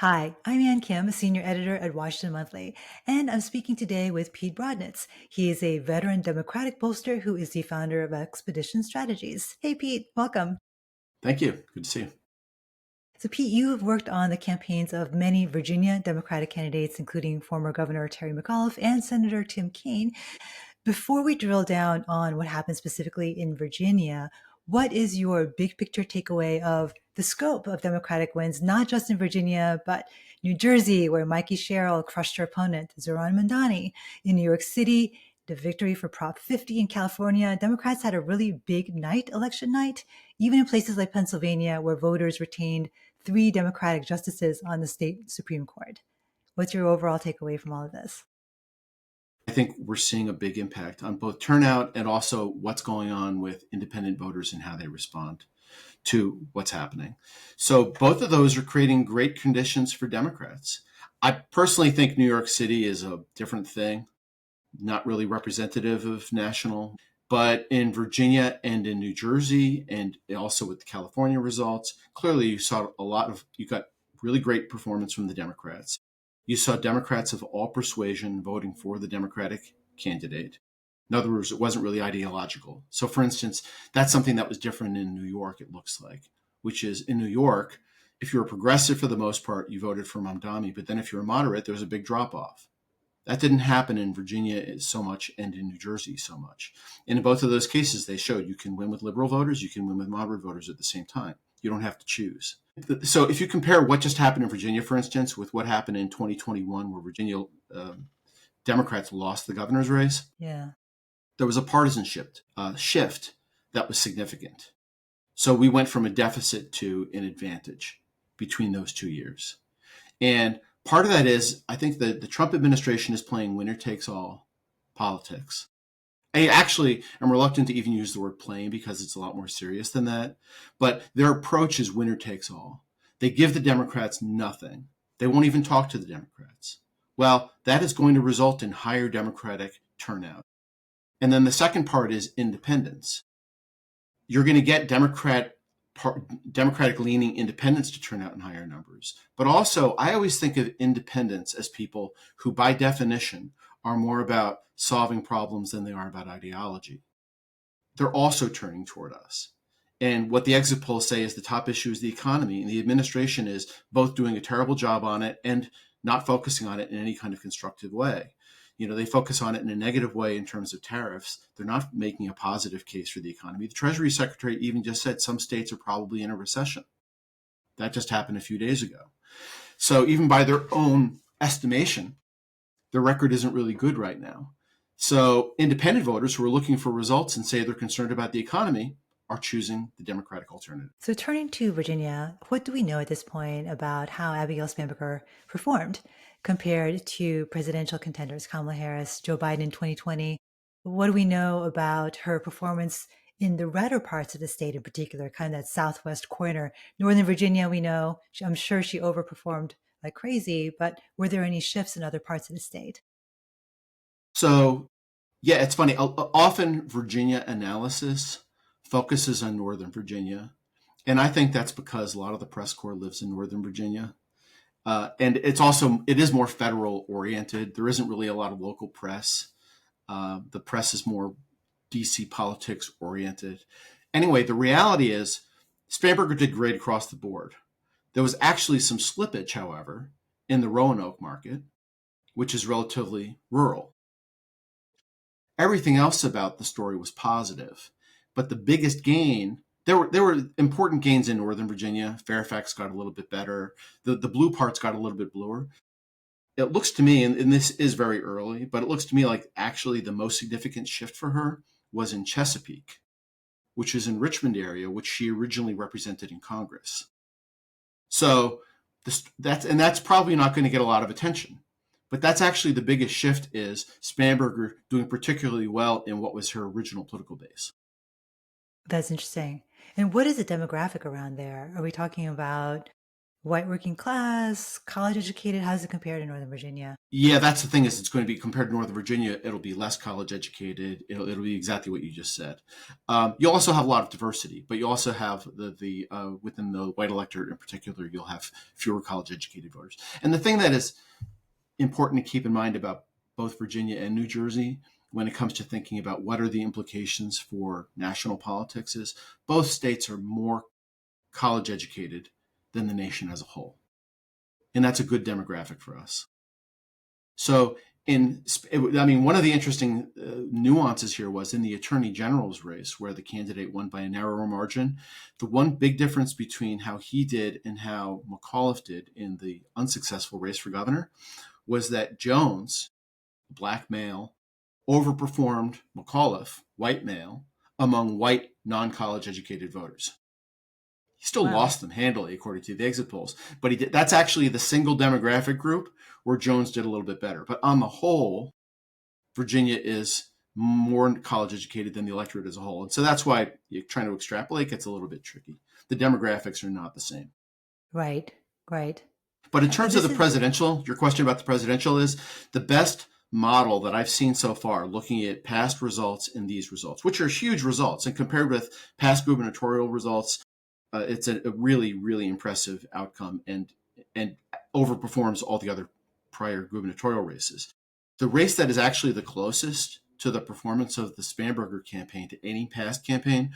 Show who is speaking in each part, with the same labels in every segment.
Speaker 1: Hi, I'm Ann Kim, a senior editor at Washington Monthly, and I'm speaking today with Pete Brodnitz. He is a veteran Democratic pollster who is the founder of Expedition Strategies. Hey, Pete, welcome.
Speaker 2: Thank you. Good to see you.
Speaker 1: So, Pete, you have worked on the campaigns of many Virginia Democratic candidates, including former Governor Terry McAuliffe and Senator Tim Kaine. Before we drill down on what happened specifically in Virginia, what is your big picture takeaway of the scope of Democratic wins, not just in Virginia, but New Jersey, where Mikey Sherrill crushed her opponent, Zohran Mamdani, in New York City, the victory for Prop 50 in California? Democrats had a really big night, election night, even in places like Pennsylvania, where voters retained three Democratic justices on the state Supreme Court. What's your overall takeaway from all of this?
Speaker 2: I think we're seeing a big impact on both turnout and also what's going on with independent voters and how they respond to what's happening. So both of those are creating great conditions for Democrats. I personally think New York City is a different thing, not really representative of national. But in Virginia and in New Jersey, and also with the California results, clearly you got really great performance from the Democrats. You saw Democrats of all persuasion voting for the Democratic candidate. In other words, it wasn't really ideological. So, for instance, that's something that was different in New York, it looks like, which is in New York, if you're a progressive for the most part, you voted for Mamdani. But then if you're a moderate, there's a big drop off. That didn't happen in Virginia so much and in New Jersey so much. And in both of those cases, they showed you can win with liberal voters, you can win with moderate voters at the same time. You don't have to choose. So if you compare what just happened in Virginia, for instance, with what happened in 2021, where Virginia Democrats lost the governor's race,
Speaker 1: Yeah.
Speaker 2: there was a shift that was significant. So we went from a deficit to an advantage between those 2 years. And part of that is, I think that the Trump administration is playing winner takes all politics. I actually am reluctant to even use the word playing because it's a lot more serious than that. But their approach is winner takes all. They give the Democrats nothing. They won't even talk to the Democrats. Well, that is going to result in higher Democratic turnout. And then the second part is independence. You're going to get Democratic leaning independents to turn out in higher numbers. But also, I always think of independents as people who, by definition, are more about solving problems than they are about ideology. They're also turning toward us. And what the exit polls say is the top issue is the economy. And the administration is both doing a terrible job on it and not focusing on it in any kind of constructive way. They focus on it in a negative way in terms of tariffs. They're not making a positive case for the economy. The Treasury Secretary even just said some states are probably in a recession. That just happened a few days ago. So even by their own estimation, their record isn't really good right now. So independent voters who are looking for results and say they're concerned about the economy are choosing the Democratic alternative.
Speaker 1: So turning to Virginia, what do we know at this point about how Abigail Spanberger performed compared to presidential contenders Kamala Harris, Joe Biden in 2020? What do we know about her performance in the redder parts of the state in particular, kind of that southwest corner? Northern Virginia, we know, I'm sure she overperformed like crazy, but were there any shifts in other parts of the state?
Speaker 2: So, yeah, it's funny. Often Virginia analysis focuses on Northern Virginia. And I think that's because a lot of the press corps lives in Northern Virginia. And it is more federal oriented. There isn't really a lot of local press. The press is more DC politics oriented. Anyway, the reality is Spanberger did great across the board. There was actually some slippage, however, in the Roanoke market, which is relatively rural. Everything else about the story was positive, but the biggest gain, there were important gains in Northern Virginia. Fairfax got a little bit better. The blue parts got a little bit bluer. It looks to me, and this is very early, but it looks to me like actually the most significant shift for her was in Chesapeake, which is in Richmond area, which she originally represented in Congress. So that's probably not going to get a lot of attention. But that's actually the biggest shift is Spanberger doing particularly well in what was her original political base.
Speaker 1: That's interesting. And what is the demographic around there? Are we talking about White working class, college educated? How does it compare to Northern Virginia?
Speaker 2: Yeah, that's the thing is it's going to be compared to Northern Virginia. It'll be less college educated. It'll be exactly what you just said. You also have a lot of diversity, but you also have the within the white electorate in particular, you'll have fewer college educated voters. And the thing that is important to keep in mind about both Virginia and New Jersey when it comes to thinking about what are the implications for national politics is both states are more college educated than the nation as a whole. And that's a good demographic for us. So, one of the interesting nuances here was in the attorney general's race, where the candidate won by a narrower margin. The one big difference between how he did and how McAuliffe did in the unsuccessful race for governor was that Jones, black male, overperformed McAuliffe, white male, among white non-college educated voters. He still
Speaker 1: Wow.
Speaker 2: lost them handily, according to the exit polls. But he did. That's actually the single demographic group where Jones did a little bit better. But on the whole, Virginia is more college educated than the electorate as a whole. And so that's why you're trying to extrapolate gets a little bit tricky. The demographics are not the same.
Speaker 1: Right, right.
Speaker 2: But in terms of the
Speaker 1: This is
Speaker 2: presidential, your question about the presidential is the best model that I've seen so far, looking at past results and these results, which are huge results, and compared with past gubernatorial results, it's a really, really impressive outcome and overperforms all the other prior gubernatorial races. The race that is actually the closest to the performance of the Spanberger campaign to any past campaign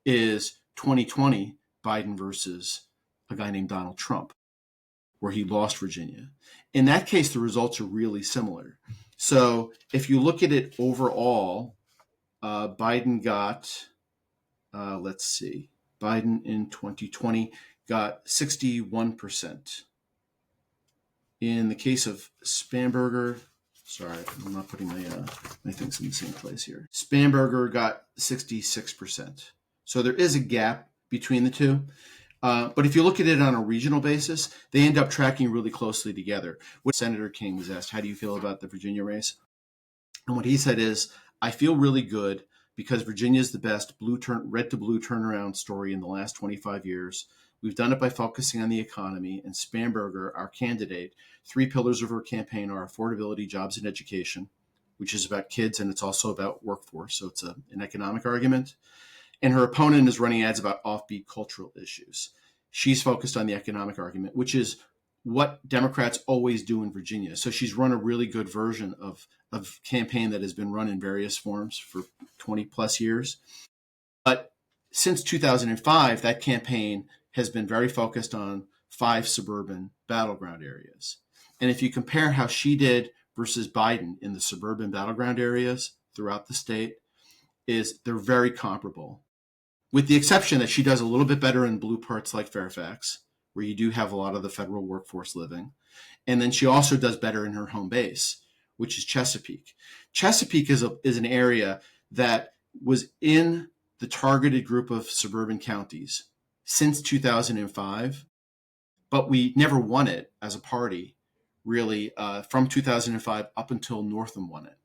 Speaker 2: is 2020 Biden versus a guy named Donald Trump, where he lost Virginia. In that case, the results are really similar. So if you look at it overall, Biden got, let's see, Biden in 2020 got 61%. In the case of Spanberger, sorry, I'm not putting my things in the same place here. Spanberger got 66%. So there is a gap between the two. But if you look at it on a regional basis, they end up tracking really closely together. When Senator King was asked, how do you feel about the Virginia race? And what he said is, I feel really good because Virginia is the best red to blue turnaround story in the last 25 years. We've done it by focusing on the economy. And Spanberger, our candidate, 3 pillars of her campaign are affordability, jobs, and education, which is about kids and it's also about workforce. So it's an economic argument. And her opponent is running ads about offbeat cultural issues. She's focused on the economic argument, which is what Democrats always do in Virginia. So she's run a really good version of campaign that has been run in various forms for 20 plus years. But since 2005, that campaign has been very focused on 5 suburban battleground areas. And if you compare how she did versus Biden in the suburban battleground areas throughout the state, is they're very comparable, with the exception that she does a little bit better in blue parts like Fairfax, where you do have a lot of the federal workforce living. And then she also does better in her home base, which is Chesapeake. Chesapeake is an area that was in the targeted group of suburban counties since 2005, but we never won it as a party, really, from 2005 up until Northam won it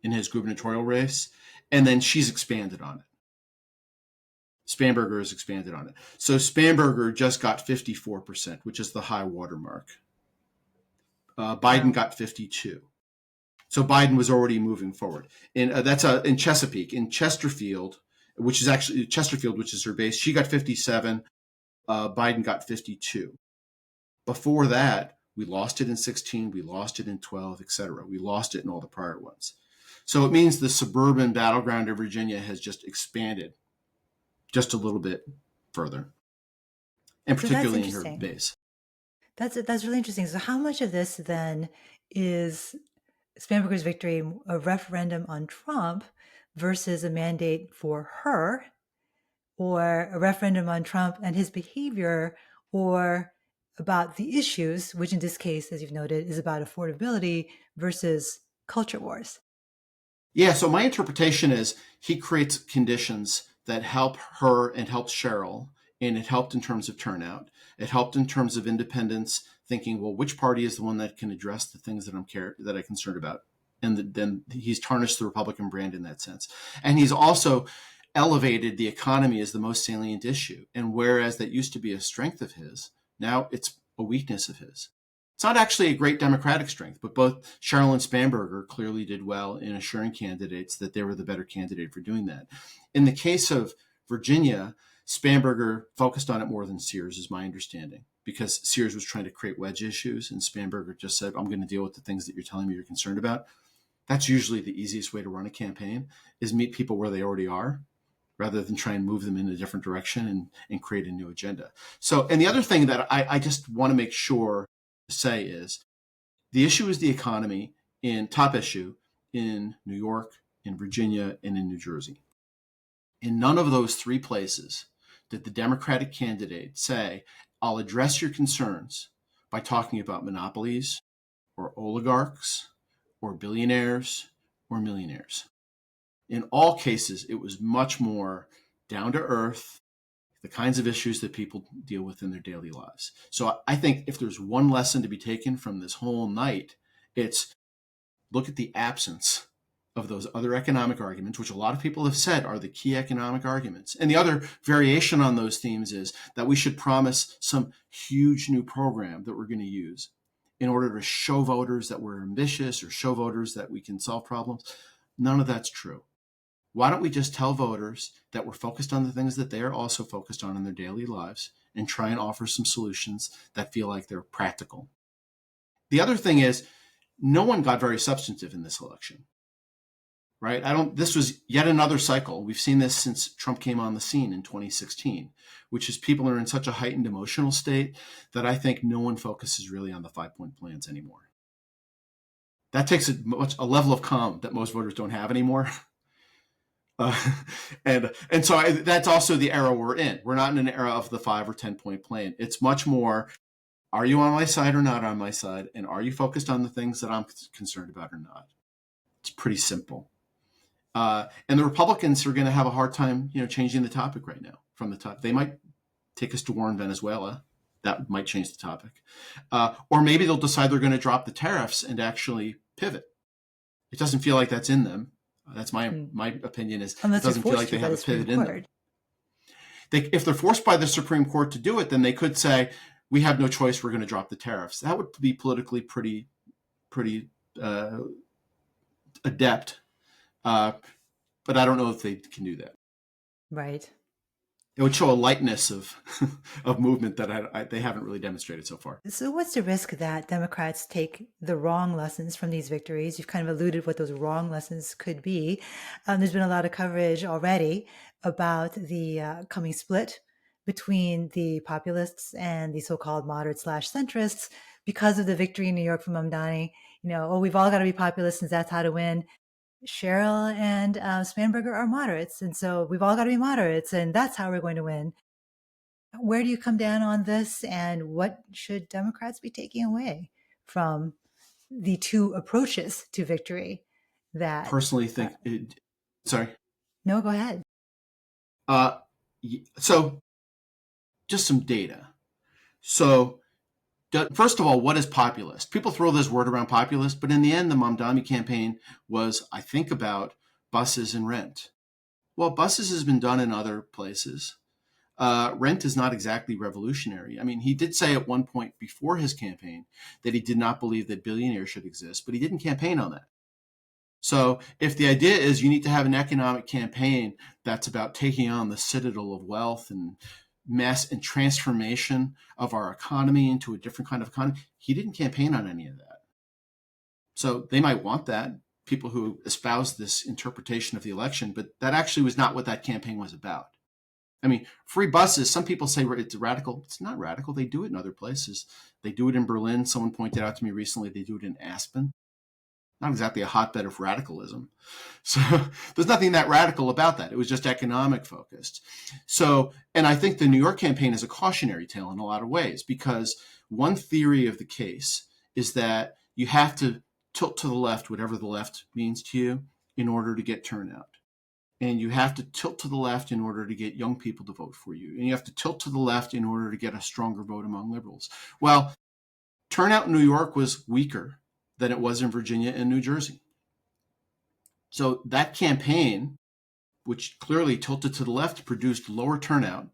Speaker 2: in his gubernatorial race. And then she's expanded on it. Spanberger has expanded on it. So Spanberger just got 54%, which is the high watermark. Biden
Speaker 1: wow.
Speaker 2: got 52. So Biden was already moving forward. And that's in Chesapeake. In Chesterfield, which is her base, she got 57. Biden got 52. Before that, we lost it in 16, we lost it in 12, et cetera. We lost it in all the prior ones. So it means the suburban battleground of Virginia has just expanded just a little bit further, and
Speaker 1: So that's
Speaker 2: particularly in her
Speaker 1: interesting.
Speaker 2: base.
Speaker 1: That's really interesting. So how much of this then is Spanberger's victory a referendum on Trump versus a mandate for her, or a referendum on Trump and his behavior, or about the issues, which in this case, as you've noted, is about affordability versus culture wars?
Speaker 2: Yeah, so my interpretation is he creates conditions that help her and help Cheryl, and it helped in terms of turnout. It helped in terms of independents thinking, well, which party is the one that can address the things that I'm concerned about? And then he's tarnished the Republican brand in that sense. And he's also elevated the economy as the most salient issue. And whereas that used to be a strength of his, now it's a weakness of his. It's not actually a great Democratic strength, but both Sherrill and Spanberger clearly did well in assuring candidates that they were the better candidate for doing that. In the case of Virginia, Spanberger focused on it more than Sears, is my understanding, because Sears was trying to create wedge issues, and Spanberger just said, I'm going to deal with the things that you're telling me you're concerned about. That's usually the easiest way to run a campaign, is meet people where they already are, rather than try and move them in a different direction and create a new agenda. So, and the other thing that I just want to make sure to say is the issue is the economy top issue in New York, in Virginia, and in New Jersey. In none of those three places did the Democratic candidate say, I'll address your concerns by talking about monopolies or oligarchs or billionaires or millionaires. In all cases, it was much more down to earth, the kinds of issues that people deal with in their daily lives. So I think if there's one lesson to be taken from this whole night, it's look at the absence of those other economic arguments, which a lot of people have said are the key economic arguments. And the other variation on those themes is that we should promise some huge new program that we're going to use in order to show voters that we're ambitious or show voters that we can solve problems. None of that's true. Why don't we just tell voters that we're focused on the things that they're also focused on in their daily lives and try and offer some solutions that feel like they're practical? The other thing is, no one got very substantive in this election, right? This was yet another cycle. We've seen this since Trump came on the scene in 2016, which is people are in such a heightened emotional state that I think no one focuses really on the 5-point plans anymore. That takes a level of calm that most voters don't have anymore. And so that's also the era we're in. We're not in an era of the 5 or 10-point plan. It's much more, are you on my side or not on my side? And are you focused on the things that I'm concerned about or not? It's pretty simple. And the Republicans are going to have a hard time, changing the topic right now from the top. They might take us to war in Venezuela. That might change the topic. Or maybe they'll decide they're going to drop the tariffs and actually pivot. It doesn't feel like that's in them. That's my opinion. Is
Speaker 1: Unless
Speaker 2: it doesn't feel like they have a pivot in them. If they're forced by the Supreme Court to do it, then they could say, we have no choice, we're going to drop the tariffs. That would be politically pretty adept. But I don't know if they can do that.
Speaker 1: Right.
Speaker 2: It would show a lightness of movement that they haven't really demonstrated so far.
Speaker 1: So what's the risk that Democrats take the wrong lessons from these victories? You've kind of alluded what those wrong lessons could be. There's been a lot of coverage already about the coming split between the populists and the so-called moderate/centrists because of the victory in New York from Mamdani. We've all got to be populists since that's how to win. Sherrill and Spanberger are moderates, and so we've all got to be moderates, and that's how we're going to win. Where do you come down on this, and what should Democrats be taking away from the two approaches to victory? That
Speaker 2: personally think. Sorry.
Speaker 1: No, go ahead.
Speaker 2: So, just some data. So, first of all, what is populist? People throw this word around, populist, but in the end, the Mamdani campaign was, I think, about buses and rent. Well, buses has been done in other places. Rent is not exactly revolutionary. I mean, he did say at one point before his campaign that he did not believe that billionaires should exist, but he didn't campaign on that. So if the idea is you need to have an economic campaign that's about taking on the citadel of wealth and mass and transformation of our economy into a different kind of economy, he didn't campaign on any of that. So they might want that, people who espouse this interpretation of the election, but that actually was not what that campaign was about. I mean, free buses, some people say it's radical. It's not radical. They do it in other places. They do it in Berlin. Someone pointed out to me recently, they do it in Aspen. Not exactly a hotbed of radicalism. So there's nothing that radical about that. It was just economic focused. So, and I think the New York campaign is a cautionary tale in a lot of ways, because one theory of the case is that you have to tilt to the left, whatever the left means to you, in order to get turnout. And you have to tilt to the left in order to get young people to vote for you. And you have to tilt to the left in order to get a stronger vote among liberals. Well, turnout in New York was weaker than it was in Virginia and New Jersey. So that campaign, which clearly tilted to the left, produced lower turnout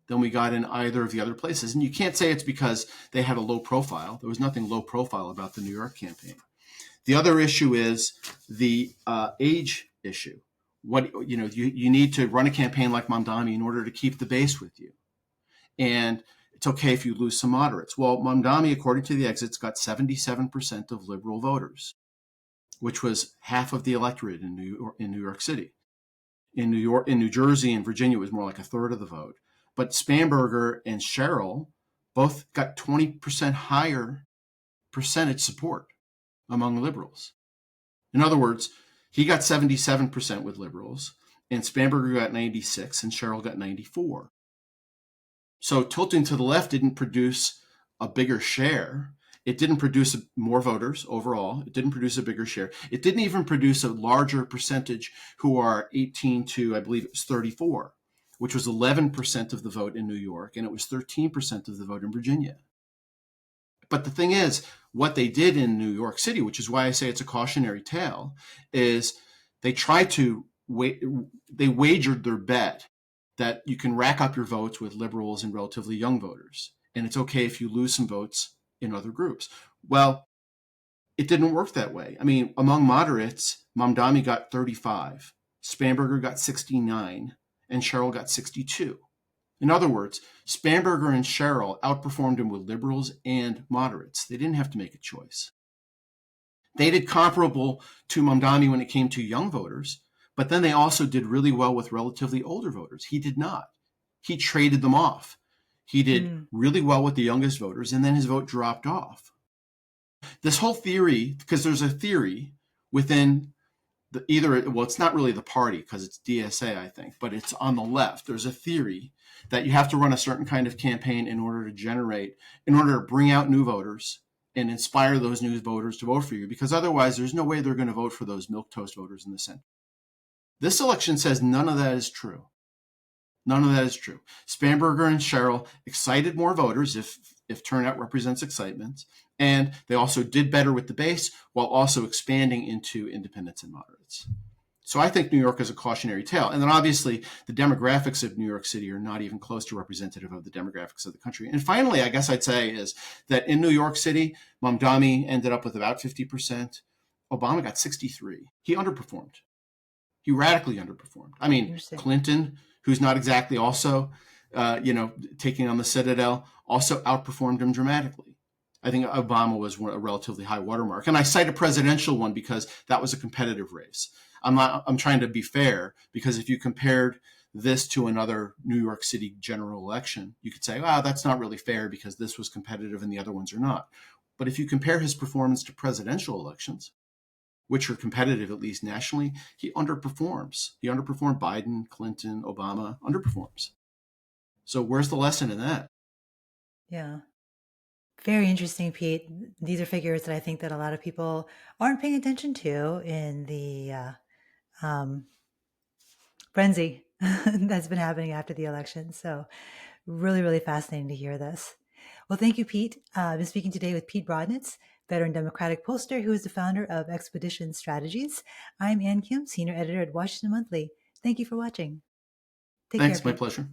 Speaker 2: than we got in either of the other places. And you can't say it's because they had a low profile. There was nothing low profile about the New York campaign. The other issue is the age issue. You need to run a campaign like Mamdani in order to keep the base with you. And it's okay if you lose some moderates. Well, Mamdani, according to the exits, got 77% of liberal voters, which was half of the electorate in New York City. In New Jersey and Virginia, it was more like a third of the vote. But Spanberger and Sherrill both got 20% higher percentage support among liberals. In other words, he got 77% with liberals, and Spanberger got 96, and Sherrill got 94. So tilting to the left didn't produce a bigger share. It didn't produce more voters overall. It didn't produce a bigger share. It didn't even produce a larger percentage who are 18 to, I believe it was 34, which was 11% of the vote in New York, and it was 13% of the vote in Virginia. But the thing is, what they did in New York City, which is why I say it's a cautionary tale, is they tried to they wagered their bet that you can rack up your votes with liberals and relatively young voters, and it's okay if you lose some votes in other groups. Well, it didn't work that way. I mean, among moderates, Mamdani got 35, Spanberger got 69, and Sherrill got 62. In other words, Spanberger and Sherrill outperformed him with liberals and moderates. They didn't have to make a choice. They did comparable to Mamdani when it came to young voters, but then they also did really well with relatively older voters. He did not. He traded them off. He did really well with the youngest voters, and then his vote dropped off. This whole theory, because there's a theory within it's not really the party because it's DSA, I think, but it's on the left. There's a theory that you have to run a certain kind of campaign in order to bring out new voters and inspire those new voters to vote for you, because otherwise there's no way they're going to vote for those milquetoast voters in the center. This election says none of that is true. None of that is true. Spanberger and Sherrill excited more voters, if turnout represents excitement, and they also did better with the base while also expanding into independents and moderates. So I think New York is a cautionary tale. And then obviously the demographics of New York City are not even close to representative of the demographics of the country. And finally, I guess I'd say is that in New York City, Mamdani ended up with about 50%. Obama got 63. He underperformed. He radically underperformed. I mean, Clinton, who's not exactly also, taking on the Citadel, also outperformed him dramatically. I think Obama was a relatively high watermark. And I cite a presidential one because that was a competitive race. I'm trying to be fair, because if you compared this to another New York City general election, you could say, wow, that's not really fair because this was competitive and the other ones are not. But if you compare his performance to presidential elections, which are competitive, at least nationally, he underperforms. He underperformed Biden, Clinton, Obama, underperforms. So where's the lesson in that?
Speaker 1: Yeah. Very interesting, Pete. These are figures that I think that a lot of people aren't paying attention to in the frenzy that's been happening after the election. So really, really fascinating to hear this. Well, thank you, Pete. I've been speaking today with Pete Brodnitz, veteran Democratic pollster who is the founder of Expedition Strategies. I'm Ann Kim, senior editor at Washington Monthly. Thank you for watching. Take care,
Speaker 2: Thanks, my
Speaker 1: Pete.
Speaker 2: pleasure.